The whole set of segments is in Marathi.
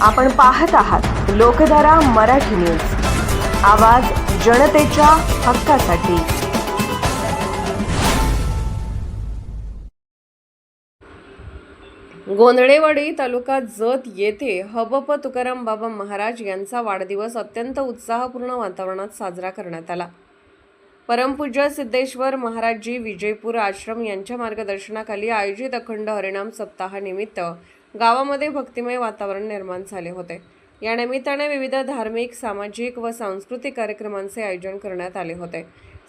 आपण पाहत आहात लोकधारा मराठी न्यूज, आवाज जनतेच्या हक्कासाठी। गोंधळेवाडी तालुका जत येथे हबप तुकाराम बाबा महाराज यांचा वाढदिवस अत्यंत उत्साहपूर्ण वातावरणात साजरा करण्यात आला। परमपूज्य सिद्धेश्वर महाराजजी विजयपूर आश्रम यांच्या मार्गदर्शनाखाली आयोजित अखंड हरिनाम सप्ताहानिमित्त गावामध्ये भक्तिमय वातावरण निर्माण झाले होते। या निमित्ताने विविध धार्मिक, सामाजिक व सांस्कृतिक कार्यक्रमांचे आयोजन करण्यात आले होते।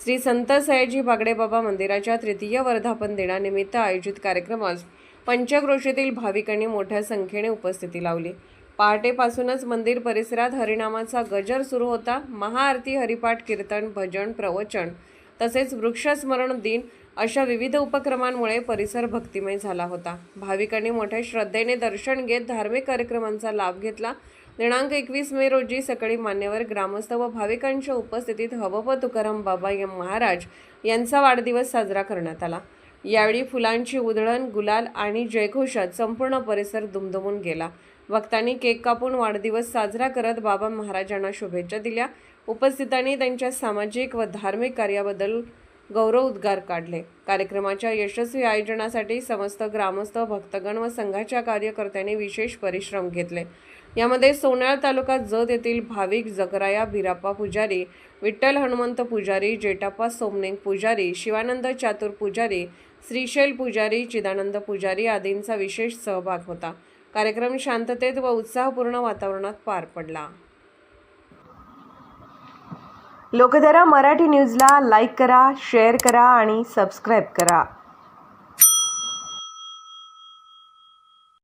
श्री संत सयाजी बागडे बाबा मंदिराच्या तृतीय वर्धापन दिनानिमित्त आयोजित कार्यक्रमास पंचक्रोशीतील भाविकांनी मोठ्या संख्येने उपस्थिती लावली। पहाटेपासूनच मंदिर परिसरात हरिनामाचा गजर सुरू होता। महाआरती, हरिपाठ, कीर्तन, भजन, प्रवचन तसेच वृक्षस्मरण दिन अशा विविध उपक्रमांमुळे परिसर भक्तिमय झाला होता। भाविकांनी मोठ्या श्रद्धेने दर्शन घेत धार्मिक कार्यक्रमांचा लाभ घेतला। दिनांक 21 मे रोजी सकाळी मान्यवर ग्रामस्थ व भाविकांच्या उपस्थितीत हबप तुकाराम बाबा महाराज यांचा वाढदिवस साजरा करण्यात आला। यावेळी फुलांची उधळण, गुलाल आणि जयघोषात संपूर्ण परिसर दुमदुमून गेला। भक्तांनी केक कापून वाढदिवस साजरा करत बाबा महाराजांना शुभेच्छा दिल्या। उपस्थितांनी त्यांच्या सामाजिक व धार्मिक कार्याबद्दल गौरवोद्गार काढले। कार्यक्रमाच्या यशस्वी आयोजनासाठी समस्त ग्रामस्थ, भक्तगण व संघाच्या कार्यकर्त्यांनी विशेष परिश्रम घेतले। यामध्ये सोनाळ तालुका जत येथील भाविक जगराया बिराप्पा पुजारी, विठ्ठल हनुमंत पुजारी, जेटाप्पा सोमनेंग पुजारी, शिवानंद चातुर पुजारी, श्रीशैल पुजारी, चिदानंद पुजारी आदींचा विशेष सहभाग होता। कार्यक्रम शांततेत व उत्साहपूर्ण वातावरणात पार पडला। लोकधारा मराठी न्यूजला लाईक करा, शेअर करा आणि सबस्क्राईब करा।